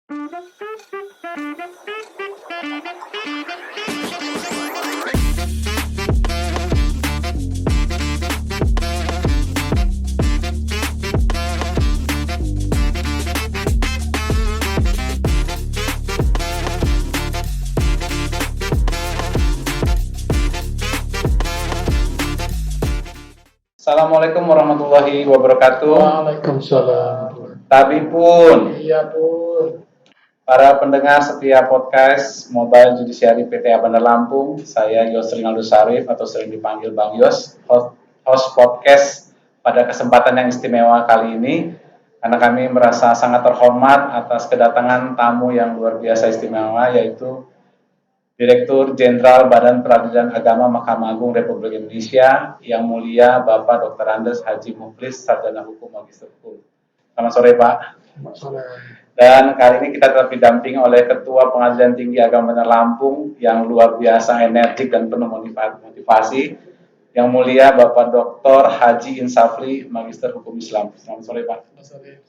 Assalamualaikum warahmatullahi wabarakatuh. Waalaikumsalam. Tabi pun, Iya pun. para pendengar setiap podcast Mobile Judiciary PTA Bandar Lampung, saya Yos Rinaldo Sarif atau sering dipanggil Bang Yos, host podcast pada kesempatan yang istimewa kali ini, karena kami merasa sangat terhormat atas kedatangan tamu yang luar biasa istimewa, yaitu Direktur Jenderal Badan Peradilan Agama Mahkamah Agung Republik Indonesia, Yang Mulia Bapak Dr. Andes Haji Mukhlis, Sarjana Hukum Magister Hukum. Selamat sore Pak. Selamat sore. Dan kali ini kita tetap didampingi oleh Ketua Pengadilan Tinggi Agama Bandar Lampung yang luar biasa energik dan penuh motivasi, Yang Mulia Bapak Dr. Haji Insafri, Magister Hukum Islam. Selamat sore Pak. Selamat sore.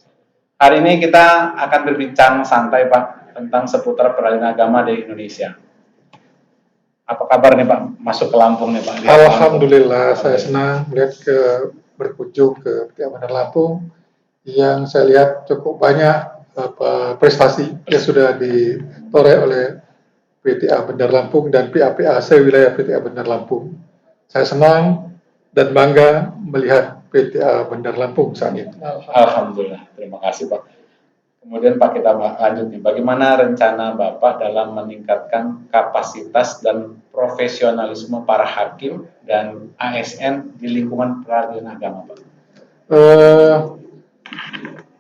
Hari ini kita akan berbincang santai Pak tentang seputar peradilan agama di Indonesia. Apa kabar nih Pak, masuk ke Lampung nih Pak? Alhamdulillah, saya senang melihat berkunjung ke PTA Bandar Lampung yang saya lihat cukup banyak prestasi yang sudah ditoreh oleh PTA Bandar Lampung dan PAPA wilayah PTA Bandar Lampung. Saya senang dan bangga melihat PTA Bandar Lampung saat ini. Alhamdulillah, terima kasih Pak. Kemudian Pak, kita lanjut nih, bagaimana rencana Bapak dalam meningkatkan kapasitas dan profesionalisme para hakim dan ASN di lingkungan peradilan agama Pak?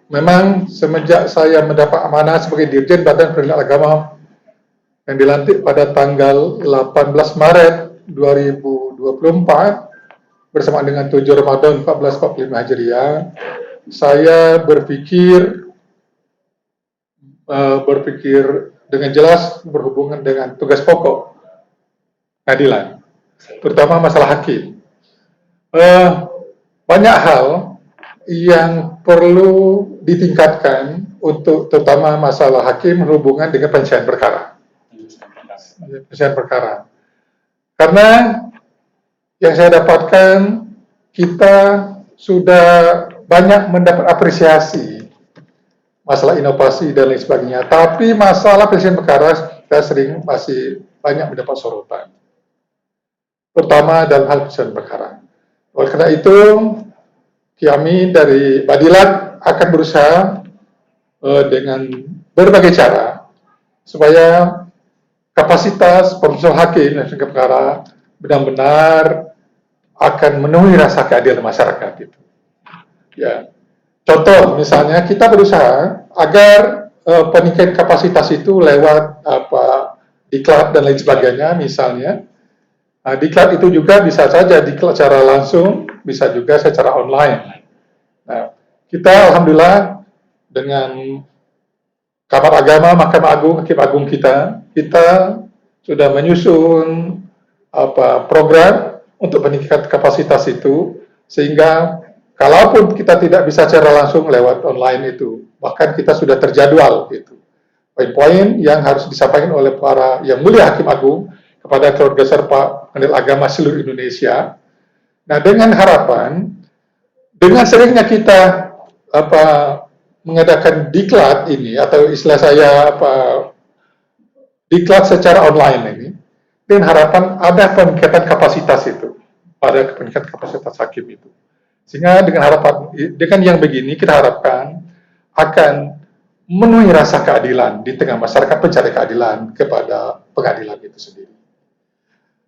Memang semenjak saya mendapat amanah sebagai Dirjen Badan Peradilan Agama yang dilantik pada tanggal 18 Maret 2024 bersama dengan 7 Ramadan 1445 Hijriah, saya berpikir dengan jelas berhubungan dengan tugas pokok keadilan, terutama masalah hakim. Banyak hal yang perlu ditingkatkan untuk terutama masalah hakim berhubungan dengan penyelesaian perkara. Karena yang saya dapatkan, kita sudah banyak mendapat apresiasi masalah inovasi dan lain sebagainya, tapi masalah penyelesaian perkara kita sering masih banyak mendapat sorotan, terutama dalam hal penyelesaian perkara. Oleh karena itu, kami dari Badilat akan berusaha dengan berbagai cara supaya kapasitas profesional hakim dan penyelesaian perkara benar-benar akan memenuhi rasa keadilan masyarakat itu. Ya. Contoh, misalnya kita berusaha agar peningkatan kapasitas itu lewat diklat dan lain sebagainya, misalnya. Diklat itu juga bisa saja diklat secara langsung, bisa juga secara online. Nah, kita alhamdulillah dengan Kamar Agama, Mahkamah Agung, Hakim Agung kita sudah menyusun program untuk meningkatkan kapasitas itu, sehingga kalaupun kita tidak bisa secara langsung lewat online itu, bahkan kita sudah terjadwal gitu. Poin-poin yang harus disampaikan oleh para Yang Mulia Hakim Agung kepada keluarga serta pendidik agama seluruh Indonesia. Nah, dengan harapan, dengan seringnya kita mengadakan diklat ini, atau istilah saya diklat secara online ini, dengan harapan ada peningkatan kapasitas itu, pada peningkatan kapasitas hakim itu. Sehingga dengan yang begini kita harapkan akan memenuhi rasa keadilan di tengah masyarakat pencari keadilan kepada pengadilan itu sendiri.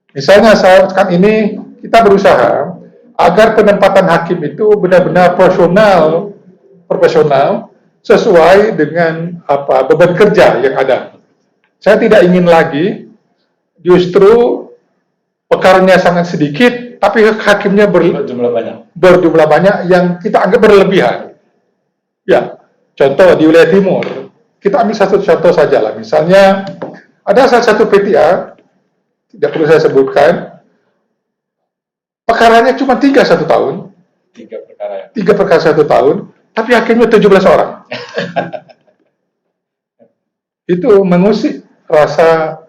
Misalnya saat ini kita berusaha agar penempatan hakim itu benar-benar profesional sesuai dengan beban kerja yang ada. Saya tidak ingin lagi justru perkaranya sangat sedikit tapi hakimnya berjumlah banyak yang kita anggap berlebihan. Ya, contoh di wilayah timur, kita ambil satu contoh saja lah. Misalnya ada salah satu PTA, tidak perlu saya sebutkan, perkaranya cuma 3 1 tahun. 3 perkara ya? 3 perkara 1 tahun, tapi hakimnya 17 orang. itu mengusik rasa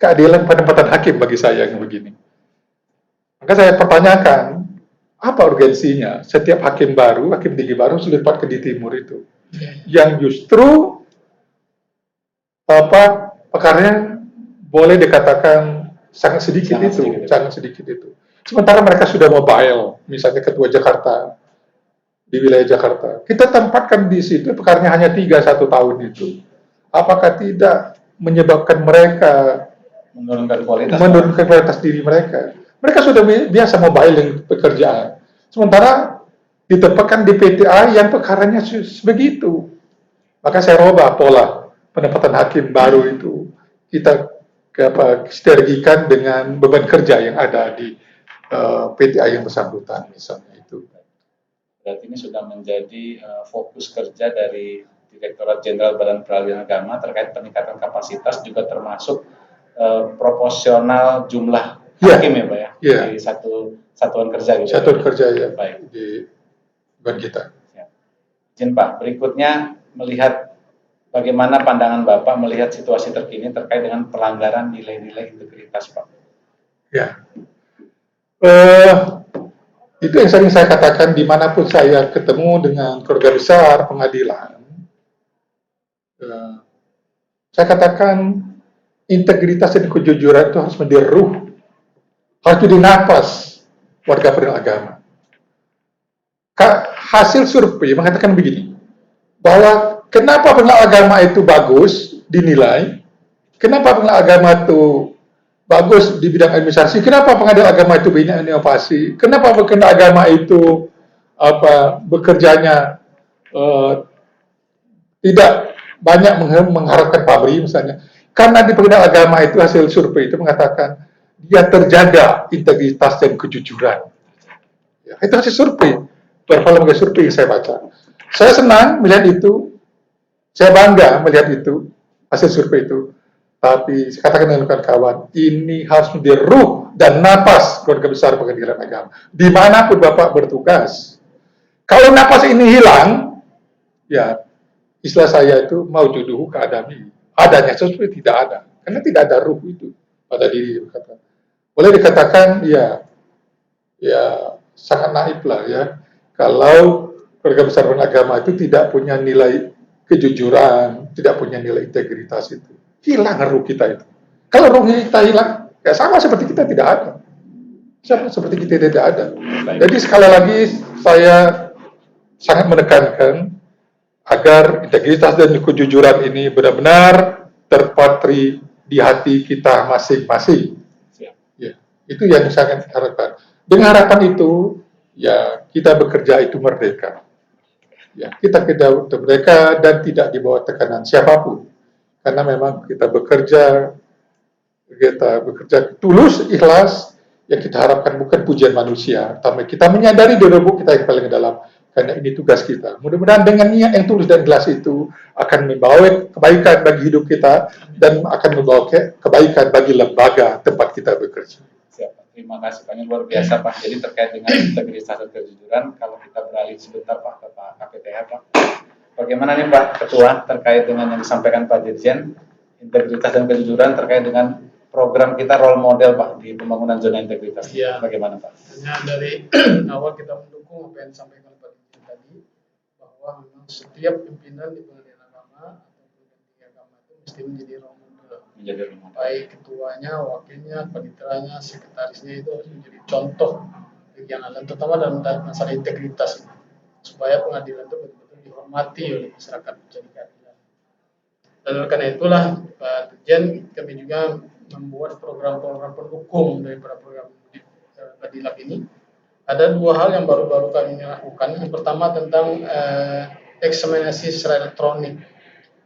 keadilan penempatan hakim bagi saya yang begini. Maka saya pertanyakan, apa urgensinya setiap hakim baru, hakim tinggi baru selipat ke di timur itu, yang justru pekarnya boleh dikatakan sangat sedikit sangat sedikit itu. Sementara mereka sudah mobile, misalnya ketua Jakarta di wilayah Jakarta, kita tempatkan di situ pekarnya hanya 1 tahun itu. Apakah tidak menyebabkan mereka menurunkan kualitas diri mereka? Mereka sudah biasa mobile pekerjaan. Sementara ditempatkan di PTA yang perkaranya sebegitu. Maka saya rubah pola penempatan hakim baru itu. Kita sinergikan dengan beban kerja yang ada di PTA yang bersangkutan misalnya itu. Berarti ini sudah menjadi fokus kerja dari Direktorat Jenderal Badan Peradilan Agama terkait peningkatan kapasitas, juga termasuk proporsional jumlah hakim ya Pak ya, di satu satuan kerja gitu. Satuan kerja ya. Baik. Di badan kita. Izin Pak, berikutnya melihat bagaimana pandangan Bapak melihat situasi terkini terkait dengan pelanggaran nilai-nilai integritas Pak. Ya. Itu yang sering saya katakan dimanapun saya ketemu dengan keluarga besar pengadilan, saya katakan integritas dan kejujuran itu harus menjadi ruh, harus jadi napas warga peradilan agama. Hasil survei mengatakan begini, bahwa kenapa peradilan agama itu bagus dinilai, kenapa peradilan agama itu bagus di bidang administrasi, kenapa pengadilan agama itu banyak inovasi, kenapa pengadilan agama itu bekerjanya tidak banyak mengharapkan pabrik misalnya, karena di pengadilan agama itu hasil survei itu mengatakan dia terjaga integritas dan kejujuran. Ya, itu hasil survei, beberapa lembaga survei yang saya baca. Saya senang melihat itu, saya bangga melihat itu hasil survei itu. Tapi saya katakan dengan kawan-kawan, ini harus menjadi ruh dan napas keluarga besar pengadilan agama. Dimanapun Bapak bertugas. Kalau napas ini hilang, ya istilah saya itu mau juduhu keadami. Adanya sesuatu tidak ada. Karena tidak ada ruh itu pada diri. Boleh dikatakan, ya sangat naif lah ya. Kalau keluarga besar agama itu tidak punya nilai kejujuran, tidak punya nilai integritas itu. Hilang ruh kita itu. Kalau ruh kita hilang, ya sama seperti kita tidak ada. Sama seperti kita tidak ada. Jadi sekali lagi saya sangat menekankan agar integritas dan kejujuran ini benar-benar terpatri di hati kita masing-masing. Ya, itu yang sangat harapkan. Dengan harapan itu, ya kita bekerja itu merdeka. Ya, kita kerja untuk mereka dan tidak di bawah tekanan siapapun. Karena memang kita bekerja tulus, ikhlas, yang kita harapkan bukan pujian manusia, tapi kita menyadari di lubuk kita yang paling dalam, karena ini tugas kita. Mudah-mudahan dengan niat yang tulus dan ikhlas itu akan membawa kebaikan bagi hidup kita dan akan membawa kebaikan bagi lembaga tempat kita bekerja. Siap, terima kasih Pak, ini luar biasa Pak. Jadi terkait dengan integritas dan kejujuran, kalau kita beralih sebentar Pak ke Pak KPTH Pak. Bagaimana nih Pak Ketua terkait dengan yang disampaikan Pak Dirjen, integritas dan kejujuran terkait dengan program kita role model Pak di pembangunan zona integritas. Ya, bagaimana Pak? Hanya dari awal kita mendukung apa yang disampaikan Pak Dirjen tadi, bahwa memang setiap pimpinan di pengadilan agama ataupun tinggi agama itu mesti menjadi role model. Baik ketuanya, wakilnya, paniteranya, sekretarisnya itu harus menjadi contoh yang ada, terutama dalam masalah integritas, supaya pengadilan itu betul-betul dihormati oleh masyarakat menjadi keadilan. Dan oleh karena itulah Pak Dirjen, kami juga membuat program-program pendukung daripada program Badilab ini. Ada dua hal yang baru-baru kami lakukan. Yang pertama tentang eksaminasi secara elektronik.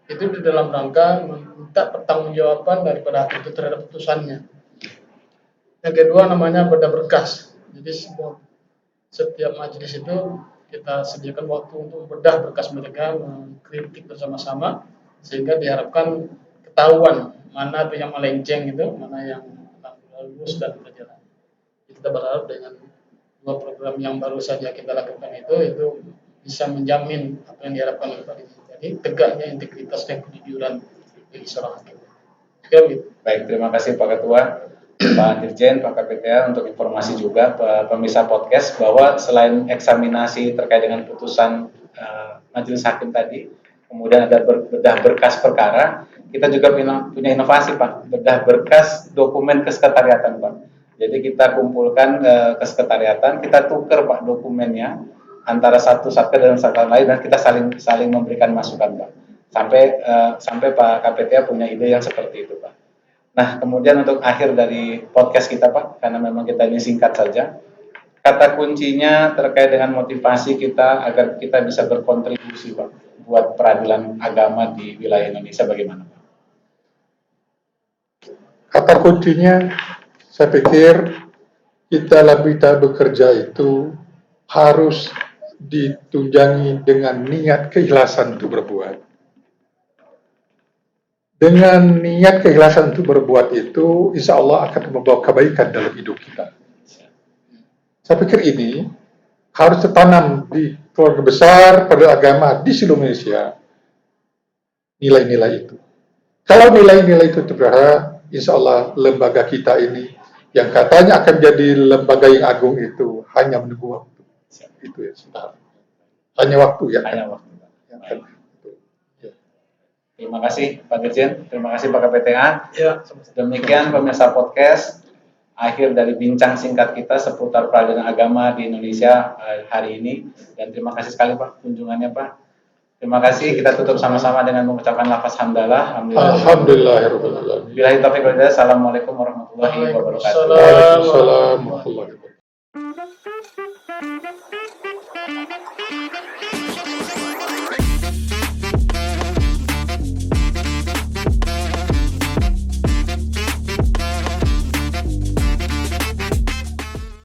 Itu di dalam rangka meminta pertanggungjawaban daripada hakim itu terhadap putusannya. Yang kedua namanya bedah berkas. Jadi setiap majelis itu kita sediakan waktu untuk bedah berkas mereka, mengkritik bersama-sama, sehingga diharapkan ketahuan mana itu yang melenceng itu, mana yang lulus dan berjalan. Kita berharap dengan dua program yang baru saja kita lakukan itu bisa menjamin apa yang diharapkan oleh Pak Dirjen. Jadi tegaknya integritas dan kejujuran di seorang hakim. Sekian gitu. Baik, terima kasih Pak Ketua, Pak Dirjen, Pak KPTA untuk informasi juga pemirsa podcast bahwa selain eksaminasi terkait dengan putusan majelis hakim tadi, kemudian ada bedah berkas perkara, kita juga punya inovasi Pak, bedah berkas dokumen kesekretariatan Pak. Jadi kita kumpulkan kesekretariatan, kita tukar Pak dokumennya antara satu satker dan satker lain dan kita saling memberikan masukan Pak. Sampai Pak KPTA punya ide yang seperti itu Pak. Nah, kemudian untuk akhir dari podcast kita Pak, karena memang kita ini singkat saja, kata kuncinya terkait dengan motivasi kita agar kita bisa berkontribusi Pak buat peradilan agama di wilayah Indonesia bagaimana Pak? Kata kuncinya, saya pikir kita lebih bekerja itu harus ditunjangi dengan niat keikhlasan untuk berbuat. Dengan niat keikhlasan untuk berbuat itu, insya Allah akan membawa kebaikan dalam hidup kita. Saya pikir ini harus tertanam di keluarga besar pada agama di seluruh Indonesia. Nilai-nilai itu. Kalau nilai-nilai itu terpelihara, insya Allah lembaga kita ini yang katanya akan jadi lembaga yang agung itu hanya menunggu waktu. Itu ya sudah. Hanya waktu ya. Hanya waktu. Terima kasih Pak Dirjen, terima kasih Pak KPTA. Ya, Demikian pemirsa podcast, akhir dari bincang singkat kita seputar peradilan agama di Indonesia hari ini. Dan terima kasih sekali Pak kunjungannya Pak. Terima kasih, kita tutup sama-sama dengan mengucapkan lafaz hamdalah. Alhamdulillahirrahmanirrahim. Billahi taufiq wal hidayah. Assalamualaikum warahmatullahi wabarakatuh. Waalaikumsalam warahmatullahi wabarakatuh.